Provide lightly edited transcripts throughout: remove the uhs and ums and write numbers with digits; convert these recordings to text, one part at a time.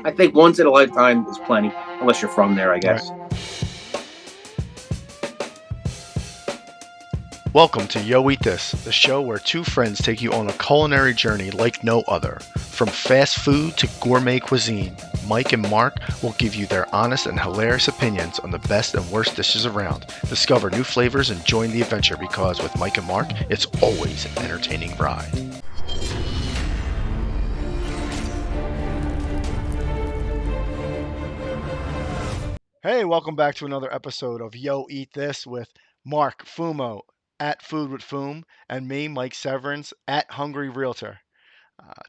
I think once in a lifetime is plenty, unless you're from there, I Right. guess. Welcome to Yo Eat This, the show where two friends take you on a culinary journey like no other. From fast food to gourmet cuisine, Mike and Mark will give you their honest and hilarious opinions on the best and worst dishes around. Discover new flavors and join the adventure because with Mike and Mark, it's always an entertaining ride. Hey, welcome back to another episode of Yo Eat This with Mark Fumo at Food with Foom and me, Mike Severance at Hungry Realtor.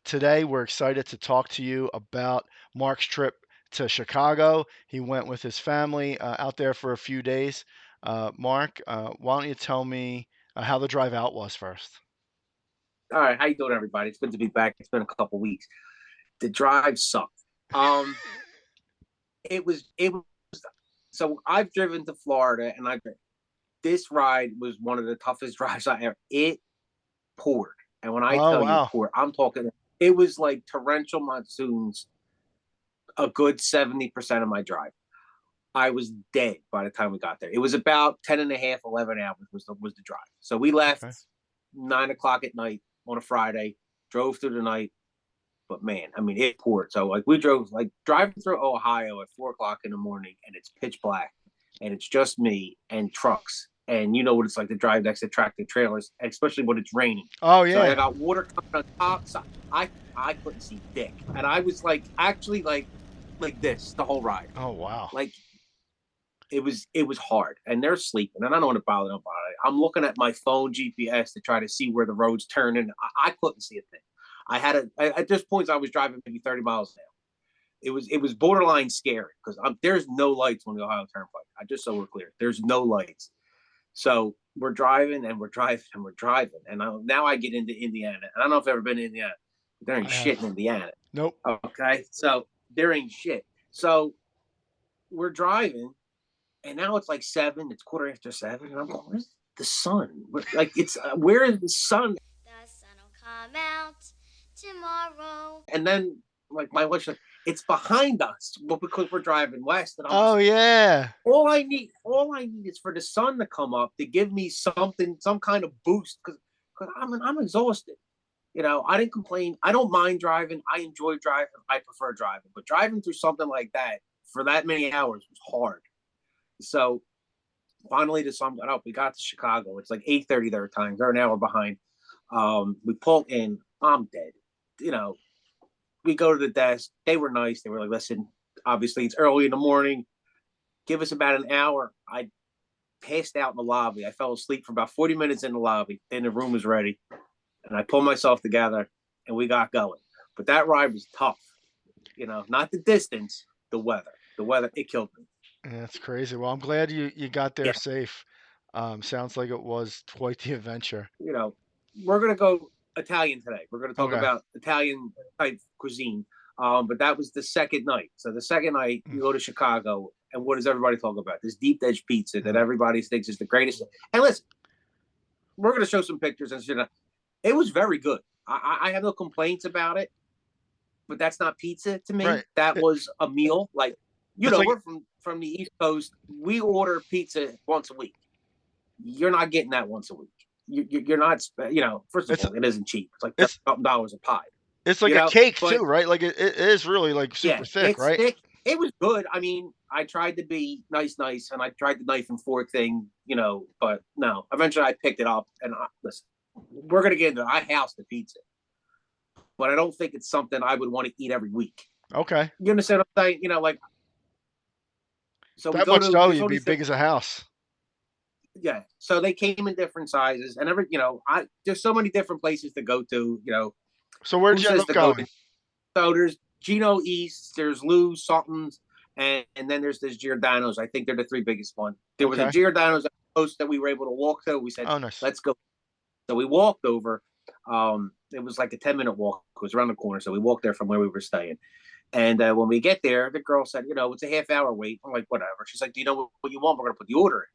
Today, we're excited to talk to you about Mark's trip to Chicago. He went with his family out there for a few days. Mark, why don't you tell me how the drive out was first? All right, how you doing, everybody? It's good to be back. It's been a couple weeks. The drive sucked. It was. So I've driven to Florida, and this ride was one of the toughest drives I ever. It poured, and when I Oh, tell you wow. poured, I'm talking. It was like torrential monsoons. A good 70% of my drive. I was dead by the time we got there. It was about 10 and a half, 11 hours was the drive. So we left Okay. 9 o'clock at night on a Friday, drove through the night. But man, I mean, it poured. So like we drove, like driving through Ohio at 4 o'clock in the morning, and it's pitch black, and it's just me and trucks, and you know what it's like to drive next to tractor trailers, especially when it's raining. Oh, So I yeah. got water coming on top. So I couldn't see dick, and I was like actually like this the whole ride. Oh, wow. Like it was hard, and they're sleeping, and I don't want to bother them about it. I'm looking at my phone GPS to try to see where the road's turning. I couldn't see a thing. I had at this point I was driving maybe 30 miles an hour. It was borderline scary because there's no lights on the Ohio Turnpike. I just so we're clear, there's no lights. So we're driving and we're driving and we're driving, and now I get into Indiana. And I don't know if I've ever been to Indiana. There ain't I shit have. in Indiana. Nope. Okay, so there ain't shit. So we're driving, and now it's like 7. It's quarter after 7, and I'm going, "Where's the sun? Like it's where is the sun?" The sun will come out tomorrow. And then like my wife's like, "It's behind us," well, because we're driving west, and I'm Oh, just like, yeah. all I need is for the sun to come up to give me something, some kind of boost, because I'm exhausted. I didn't complain. I don't mind driving. I enjoy driving. I prefer driving, but driving through something like that for that many hours was hard. So finally, the sun got up. We got to Chicago. It's like 8:30 their time. They're an hour behind. We pull in. I'm dead. You know, we go to the desk. They were nice. They were like, "Listen, obviously it's early in the morning. Give us about an hour." I passed out in the lobby. I fell asleep for about 40 minutes in the lobby. Then the room was ready, and I pulled myself together, and we got going. But that ride was tough. Not the distance, the weather. The weather, it killed me. That's crazy. Well, I'm glad you got there Yeah. safe. Sounds like it was quite the adventure. you know, we're gonna go Italian today. We're gonna talk Okay. about Italian type cuisine. But that was the second night. So the second night, Mm, you go to Chicago, and what does everybody talk about? This deep dish pizza that mm. everybody thinks is the greatest. And listen, we're gonna show some pictures and shit. It was very good. I have no complaints about it. But that's not pizza to me. Right. That It, was a meal. Like, it's like we're from the East Coast. We order pizza once a week. You're not getting that once a week. You're not. First of it's all, it isn't cheap. It's like it's $7 a pie. it's like a cake too, But right? Like it is really like super yeah, thick, it's right? thick. It was good. I mean, I tried to be nice, and I tried the knife and fork thing. But no. Eventually, I picked it up, and listen, we're gonna get into. I house the pizza, but I don't think it's something I would want to eat every week. Okay. You understand what I'm saying? Like, so we That go much to. dough, There's you'd all be these big different. as a house. Yeah. So they came in different sizes, and I there's so many different places to go to. So where Who did you end says up to go going? to? So there's Gino East, there's Lou Sultan's, and then there's Giordano's. I think they're the three biggest ones. There was a Okay. Giordano's post that we were able to walk to. We said, Oh, nice. let's go. So we walked over. It was like a 10-minute walk. It was around the corner. So we walked there from where we were staying. And when we get there, the girl said, it's a half-hour wait. I'm like, whatever. She's like, do you know what you want? We're going to put the order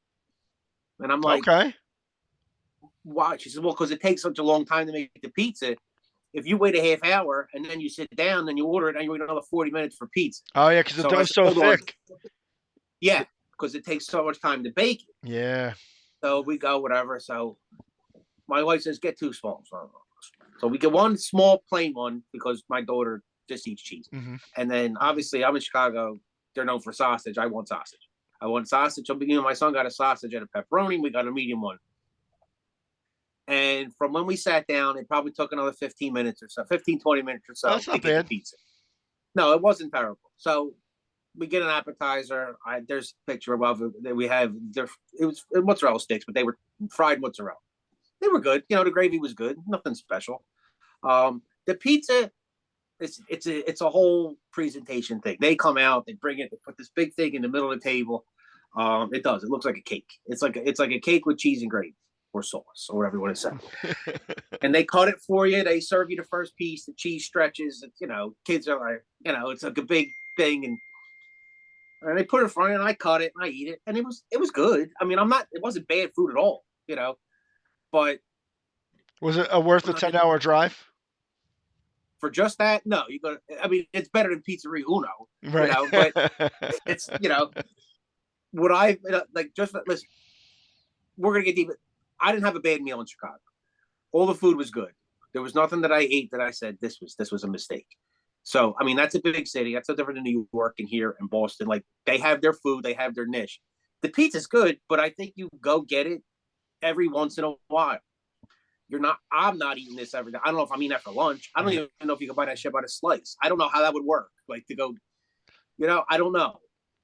in. And I'm like, Okay. why? She said, well, because it takes such a long time to make the pizza. if you wait a half hour and then you sit down, then you order it, and you wait another 40 minutes for pizza. Oh yeah, because the So I dough's said, so hold on. thick. Yeah, because it takes so much time to bake it. Yeah. So we go, whatever. So my wife says, get two small. So we get one small plain one because my daughter just eats cheese. Mm-hmm. And then obviously I'm in Chicago. They're known for sausage. I want sausage. So my son got a sausage and a pepperoni. We got a medium one. And from when we sat down, it probably took another 15 minutes or so, 15, 20 minutes or so That's to not get the bad. pizza. No, it wasn't terrible. So we get an appetizer. There's a picture of it that we have. It was mozzarella sticks, but they were fried mozzarella. They were good. The gravy was good. Nothing special. The pizza, it's a whole presentation thing. They come out, they bring it, they put this big thing in the middle of the table. It looks like a cake. It's like a cake with cheese and gravy or sauce or whatever you want to say. And they cut it for you. They serve you the first piece. The cheese stretches. Kids are like, it's like a big thing, and they put it in front of you, and I cut it and I eat it, and it was good. I mean, it wasn't bad food at all, but was it worth a 10-hour drive? For just that, no. It's better than Pizzeria Uno, right? But it's what I like. Just listen, we're gonna get deep. I didn't have a bad meal in Chicago. All the food was good. There was nothing that I ate that I said this was a mistake. So that's a big city. That's so different than New York and here and Boston. Like, they have their food, they have their niche. The pizza's good, but I think you go get it every once in a while. I'm not eating this every day. I don't know if I'm eating that for lunch. I don't even know if you can buy that shit by the slice. I don't know how that would work. Like, to go, I don't know.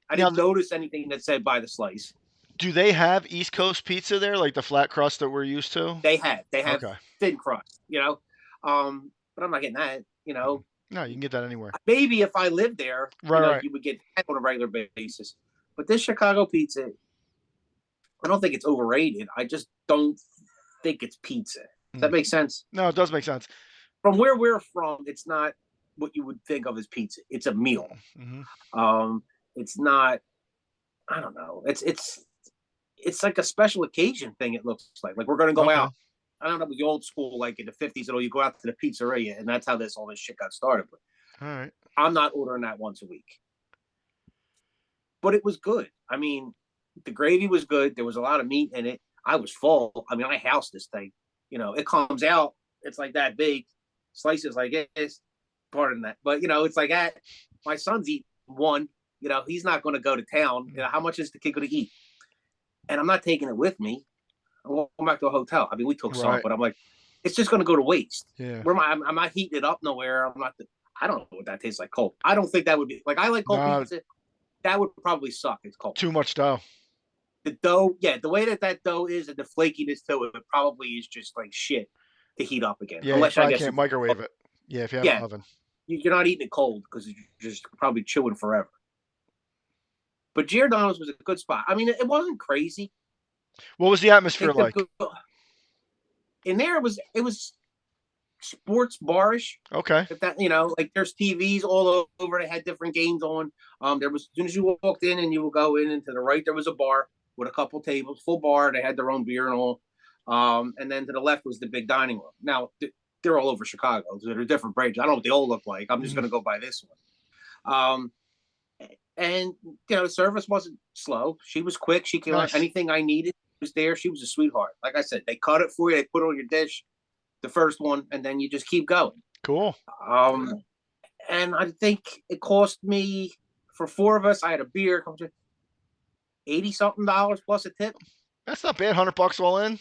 I didn't notice anything that said by the slice. Do they have East Coast pizza there, like the flat crust that we're used to? They have okay. Thin crust, but I'm not getting that, No, you can get that anywhere. Maybe if I lived there, right. you would get that on a regular basis. But this Chicago pizza, I don't think it's overrated. I just don't think it's pizza. Does that make sense? No, it does make sense. From where we're from, it's not what you would think of as pizza. It's a meal. Mm-hmm. It's not. I don't know. It's like a special occasion thing. It looks like we're going to go out. I don't know, the old school, like in the 50s, you go out to the pizzeria, and that's how all this shit got started. But all right, I'm not ordering that once a week. But it was good. The gravy was good. There was a lot of meat in it. I was full. I housed this thing. It comes out. It's like that big. Slices like this. Pardon that. But, it's like that. My son's eating one. He's not going to go to town. How much is the kid going to eat? And I'm not taking it with me. I'm going back to a hotel. We took some, but I'm like, it's just going to go to waste. Yeah. I'm not heating it up nowhere. I don't know what that tastes like cold. I don't think that would be like, I like cold pizza. That would probably suck. It's cold. Too much dough. The dough, the way that dough is and the flakiness to it probably is just like shit to heat up again. Yeah, unless I can't microwave it. Yeah, if you have an oven. You're not eating it cold because you're just probably chewing forever. But Giordano's was a good spot. It wasn't crazy. What was the atmosphere like? In there, it was sports barish. Okay. If that, like, there's TVs all over. They had different games on. There was, as soon as you walked in and you would go in, and to the right there was a bar with a couple tables, full bar. They had their own beer and all. And then to the left was the big dining room. Now they're all over Chicago. So they're different branches. I don't know what they all look like. I'm just going to go by this one. And the service wasn't slow. She was quick. She came out. Anything I needed was there. She was a sweetheart. Like I said, they cut it for you. They put it on your dish, the first one, and then you just keep going. Cool. And I think it cost me, for four of us, I had a beer, $80-something plus a tip. That's not bad. $100 all in.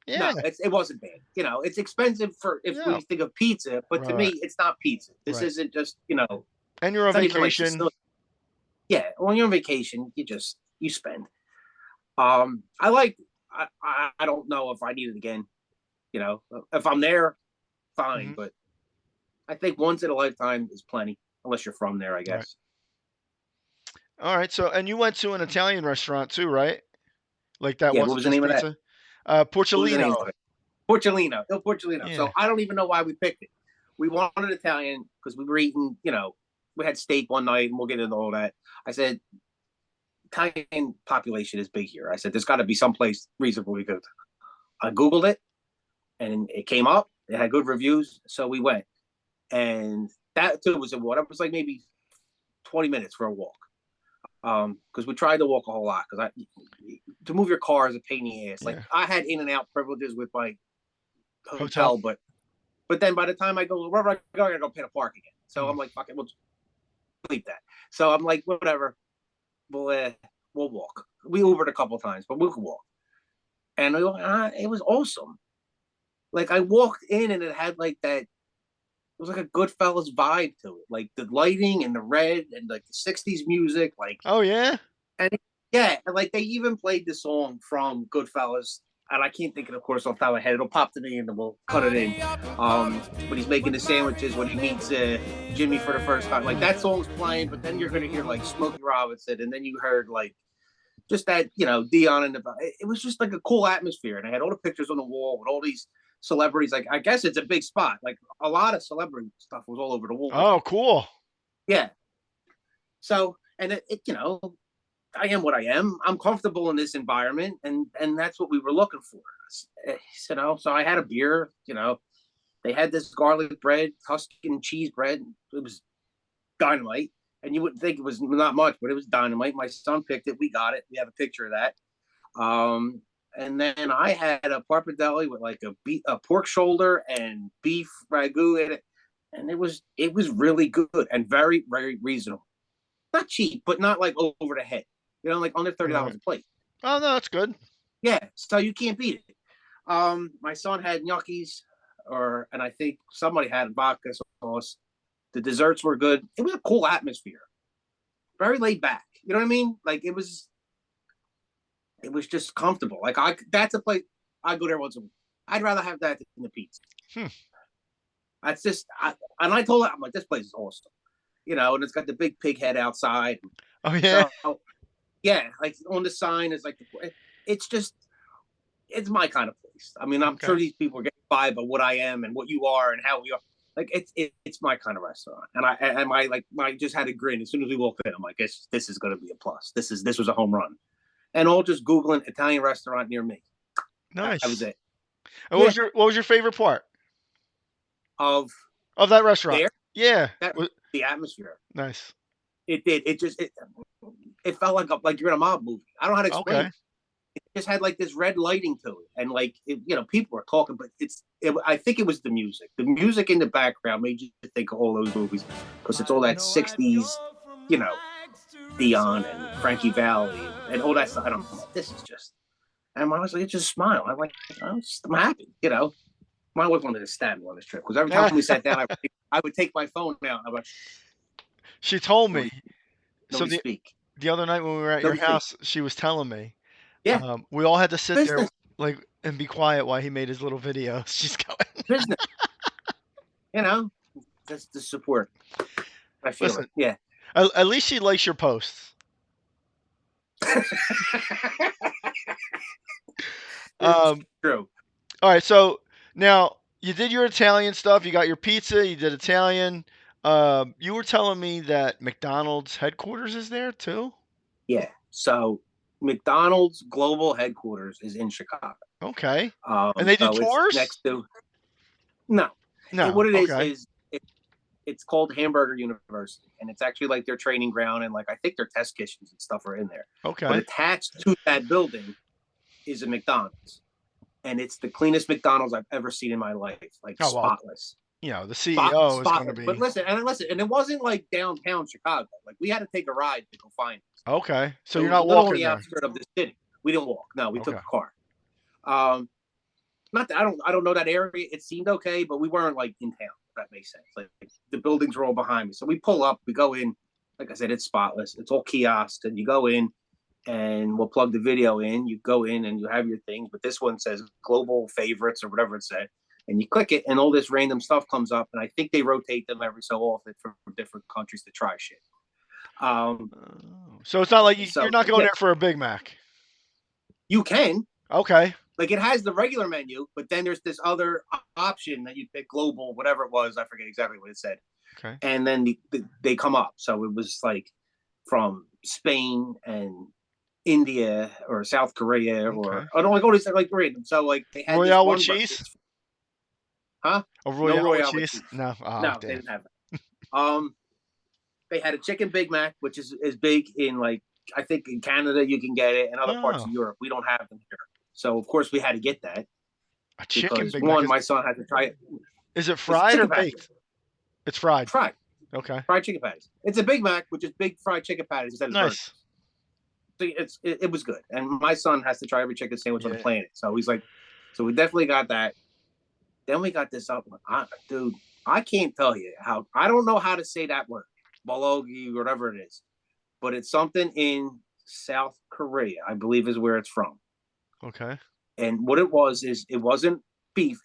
No, it wasn't bad. It's expensive when you think of pizza, but to me, it's not pizza. This isn't just And you're on vacation. When you're on vacation, you spend. I don't know if I need it again. If I'm there, fine. But I think once in a lifetime is plenty, unless you're from there, I guess. Right. All right. So, and you went to an Italian restaurant too, right? Like that. Yeah. What was the name of that? Porcellino. Porcellino. Il Porcellino. Yeah. So I don't even know why we picked it. We wanted Italian because we were eating, we had steak one night, and we'll get into all that. I said, Italian population is big here. I said, there's got to be some place reasonably good. I Googled it, and it came up, They had good reviews, so we went. And that too was a walk. It was like maybe 20 minutes for a walk. Because we tried to walk a whole lot. Because to move your car is a pain in the ass. Like Yeah. I had in and out privileges with my Hotel. hotel, but then by the time I go wherever I go, I gotta go pay the park again. So I'm like, fuck it, we'll leave that. So I'm like, whatever, we'll walk. We Ubered a couple times, but we could walk. And it was awesome. Like I walked in and it had like that. It was like a Goodfellas vibe to it, like the lighting and the red and like the '60s music, like Oh yeah. and yeah, and like they even played the song from Goodfellas, and I can't think of course off the top of my head. It'll pop to me and then we'll cut it in. When he's making the sandwiches when he meets Jimmy for the first time, like that song's playing, but then you're gonna hear like Smokey Robinson, and then you heard like just that Dion and it was just like a cool atmosphere, and I had all the pictures on the wall with all these celebrities. Like I guess it's a big spot. Like a lot of celebrity stuff was all over the wall. Oh, cool. Yeah. So and I am what I am. I'm comfortable in this environment, and that's what we were looking for. So I had a beer. They had this garlic bread, Tuscan cheese bread. It was dynamite, and you wouldn't think it was not much, but it was dynamite. My son picked it. We got it. We have a picture of that. And then I had a pappardelle with like a pork shoulder and beef ragu in it, and it was really good and very very reasonable. Not cheap, but not like over the head. Like under $30 a plate. Oh no, that's good. Yeah, so you can't beat it. My son had gnocchis, and I think somebody had vodka sauce. The desserts were good. It was a cool atmosphere, very laid back. You know what I mean? Like it was just comfortable. Like that's a place I go there once a week. I'd rather have that than the pizza. That's just, and I told her, I'm like, this place is awesome. And it's got the big pig head outside. Oh yeah. So, yeah, like on the sign is like it's it's my kind of place. I mean, I'm sure these people are getting by by what I am and what you are and how we are. Like it's my kind of restaurant, and I just had a grin as soon as we walked in. I'm like, this is going to be a plus. This was a home run, and all just Googling Italian restaurant near me. Nice. That was it. And what was your favorite part of that restaurant? There? Yeah, the atmosphere. Nice. It did. It felt like you're in a mob movie. I don't know how to explain it. It just had like this red lighting to it, and like people were talking, but I think it was the music. The music in the background made you think of all those movies because it's all that '60s, Dion and Frankie Valli and all that stuff. I don't know. This is just, and I was like, just smile. I'm happy. My wife wanted to stab me on this trip because every time we sat down, I would take my phone out. And she told me. So the other night when we were at your house, she was telling me. Yeah. We all had to sit there and be quiet while he made his little videos. She's going. Business. That's the support. I feel it. Yeah. At least she likes your posts. True. All right, so now you did your Italian stuff. You got your pizza. You did Italian. You were telling me that McDonald's headquarters is there too? Yeah. So McDonald's global headquarters is in Chicago. Okay. And they do tours? It's next to. No. What it is it's called Hamburger University, and it's actually like their training ground, and like I think their test kitchens and stuff are in there. Okay. But attached to that building is a McDonald's, and it's the cleanest McDonald's I've ever seen in my life, like spotless. The CEO is going to be. But listen, and it wasn't like downtown Chicago. Like we had to take a ride to go find it. Okay, so you're not walking there. On the outskirts of the city. We didn't walk. No, we took a car. Not that I don't know that area. It seemed okay, but we weren't like in town. If that makes sense. Like the buildings were all behind me, so we pull up. We go in. Like I said, it's spotless. It's all kiosks, and you go in, and we'll plug the video in. You go in, and you have your things. But this one says global favorites or whatever it said, and you click it, and all this random stuff comes up. And I think they rotate them every so often from different countries to try shit. So it's not like you're not going there for a Big Mac. You can. Okay. Like it has the regular menu, but then there's this other option that you pick, global, whatever it was. I forget exactly what it said. Okay. And then they come up. So it was like from Spain and India or South Korea or I don't like all these like random. So like they had Royale with cheese. Huh? A No Royale with Royale with cheese? cheese. No. Oh, No, they damn. didn't have that. They had a chicken Big Mac, which is big in like I think in Canada you can get it, and other parts Oh, of Europe we don't have them here. So of course we had to get that a chicken because Big Mac. one, my son had to try it. Is it It's fried or chicken patties, baked? It's fried. fried, Okay. fried chicken patties. It's a Big Mac, which is big fried chicken patties instead of burgers. Nice. So it was good, and my son has to try every chicken sandwich on the Yeah. planet. So he's like, so we definitely got that. Then we got this up, dude. I can't tell you how. I don't know how to say that word, bologi, whatever it is, but it's something in South Korea, I believe, is where it's from. Okay. And what it was is it wasn't beef;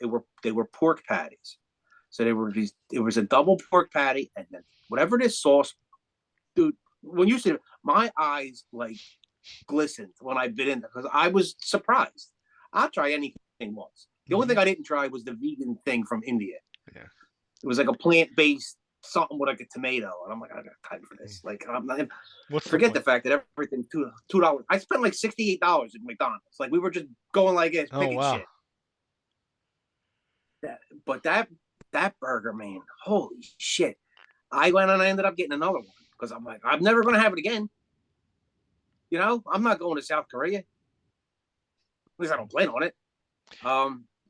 they were pork patties. So they were these. It was a double pork patty, and then whatever this sauce, dude. When you said it, my eyes like glistened when I bit in there because I was surprised. I'll try anything once. The only thing I didn't try was the vegan thing from India. Yeah. It was like a plant-based something with like a tomato, and I'm like, I got time for this. Like, I'm not. What's Forget the fact that everything $2. I spent like $68 at McDonald's. Like we were just going like this, Oh, picking wow. shit. But that burger, man, holy shit! I went and I ended up getting another one because I'm like, I'm never gonna have it again. You know, I'm not going to South Korea. At least I don't plan on it.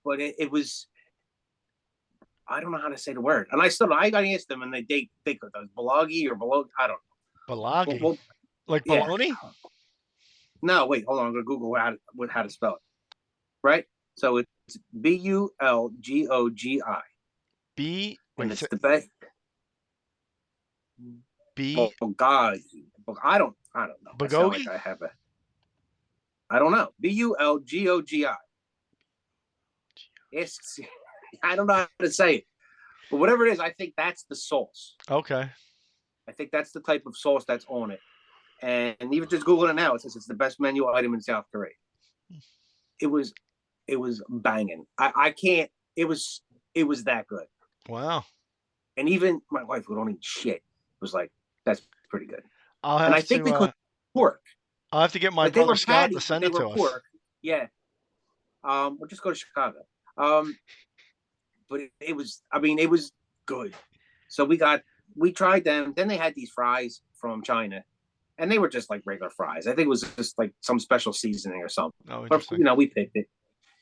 But it was. I don't know how to say the word, and I asked them, and they think it was balagi or below. I don't know. Balagi? Well, Like yeah. bologna? No, wait, hold on. I'm gonna Google how to spell it. Right. So it's Bulgogi, and it's the best. B Bulgogi. I don't know. I sound like Bulgogi? I have a. I don't know. Bulgogi. It's. I don't know how to say it, but whatever it is, I think that's the sauce. Okay. I think that's the type of sauce that's on it. And even just Googling it now, it says it's the best menu item in South Korea. It was banging. I can't. It was that good. Wow. And even my wife, who don't eat shit, was like, "That's pretty good." I'll And I have think to because pork, I'll have to get my like they brother were Scott to patties, but send they it were to us. pork. Yeah. We'll just go to Chicago. But it was. I mean, it was good. So we tried them. Then they had these fries from China, and they were just like regular fries. I think it was just like some special seasoning or something. Oh, But interesting. we picked it.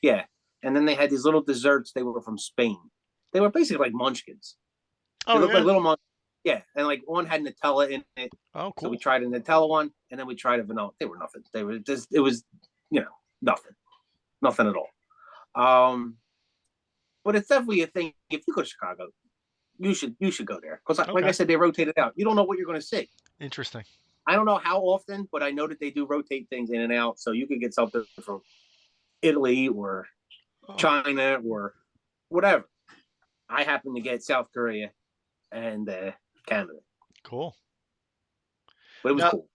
Yeah. And then they had these little desserts. They were from Spain. They were basically like munchkins. They Oh, looked yeah. like little munchkins. Yeah. And like one had Nutella in it. Oh, So we cool. tried a Nutella one, and then we tried a vanilla. They were nothing. They were just, it was, nothing. Nothing at all. But it's definitely a thing. If you go to Chicago, you should go there. Because like I Okay. said, they rotate it out. You don't know what you're going to see. Interesting. I don't know how often, but I know that they do rotate things in and out. So you could get something from Italy or China or whatever. I happen to get South Korea and Canada, Cool. but it was Now, cool.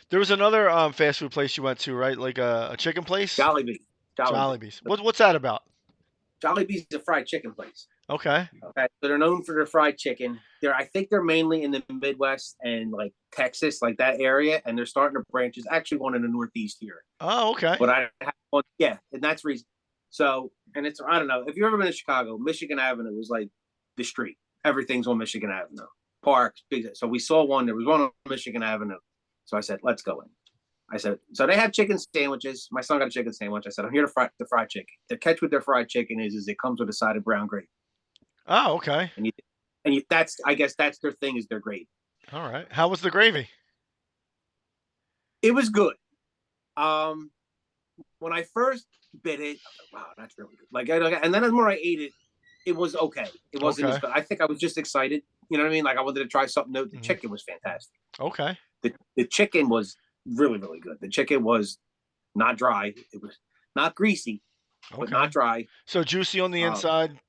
there was another fast food place you went to, right? Like a chicken place? Jollibee. Jollibee's. What's that about? Jollibee's a fried chicken place. Okay. Okay, so they're known for their fried chicken. I think they're mainly in the Midwest and like Texas, like that area, and they're starting to branch. There's actually one in the Northeast here, Oh, okay. but I have one. Yeah, and that's reason. So, and it's I don't know if you've ever been to Chicago. Michigan Avenue was like the street. Everything's on Michigan Avenue. Parks, big. So we saw one. There was one on Michigan Avenue. So I said, let's go in. I said, so they have chicken sandwiches. My son got a chicken sandwich. I said, I'm here to fry the fried chicken. The catch with their fried chicken is it comes with a side of brown gravy. Oh, okay. And that's I guess that's their thing is their gravy. All right. How was the gravy? It was good. When I first bit it, I was like, wow, that's really good. Like, and then the more I ate it, it was okay. It wasn't as Okay. good. I think I was just excited. You know what I mean? Like I wanted to try something new. The Mhm. chicken was fantastic. Okay. The chicken was really, really good. The chicken was not dry. It was not greasy, but Okay. not dry. So juicy on the inside,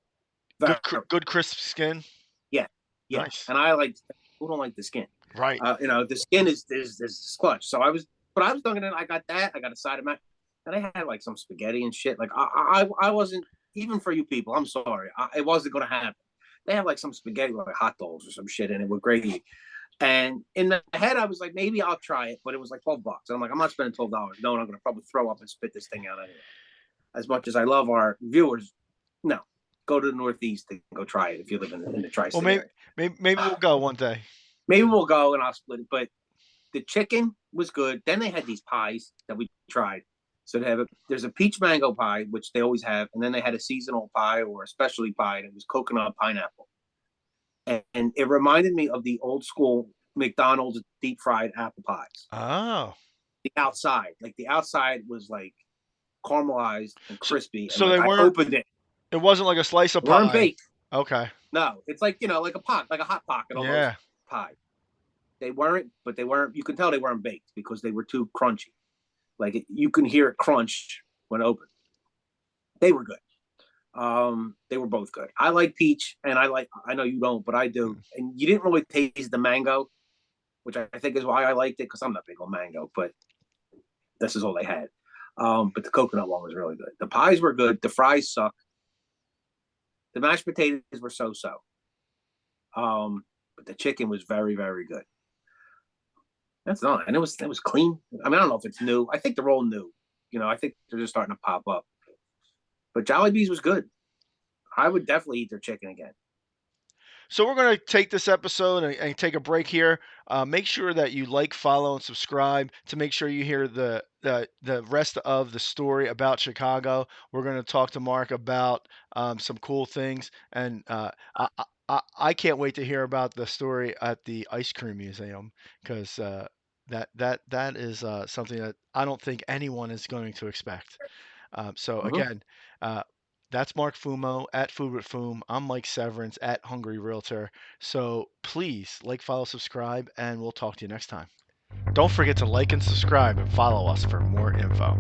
Very- good crisp skin. yeah. Nice. And I like who don't like the skin. Right. The skin is clutch. So I was thinking I got that. I got a side of mac, and I had like some spaghetti and shit. Like I wasn't even for you people. I'm sorry, it wasn't gonna happen. They have like some spaghetti like hot dogs or some shit in it with gravy. And in the head, I was like, maybe I'll try it, but it was like $12. And I'm like, I'm not spending $12. No, I'm gonna probably throw up and spit this thing out anyway. As much as I love our viewers, no. go to the Northeast and go try it if you live in the Well, tri-state maybe area. maybe we'll go one day. Maybe we'll go and I'll split it. But the chicken was good. Then they had these pies that we tried. So there's a peach mango pie, which they always have, and then they had a seasonal pie or a specialty pie, and it was coconut pineapple. And it reminded me of the old school McDonald's deep fried apple pies. Oh. The outside was like caramelized and crispy, and So like they I weren't. opened it. It wasn't like a slice of They weren't pie. baked. Okay. No, it's like like a hot pocket almost Yeah. pie. They weren't, but they weren't. You can tell they weren't baked because they were too crunchy. You can hear it crunch when open. They were good. They were both good. I like peach, and I know you don't, but I do. And you didn't really taste the mango, which I think is why I liked it, because I'm not big on mango, but this is all they had. But the coconut one was really good. The pies were good. The fries suck. The mashed potatoes were so-so. But the chicken was very, very good. That's not, and it was clean. I mean, I don't know if it's new. I think they're all new. I think they're just starting to pop up. But Jollibee's was good. I would definitely eat their chicken again. So we're going to take this episode and take a break here. Make sure that you like, follow, and subscribe to make sure you hear the rest of the story about Chicago. We're going to talk to Marc about some cool things, and I can't wait to hear about the story at the ice cream museum, because that is something that I don't think anyone is going to expect. So Mhm. again, that's Marc Fumo at Food with Fum. I'm Mike Severance at Hungry Realtor. So please like, follow, subscribe, and we'll talk to you next time. Don't forget to like and subscribe and follow us for more info.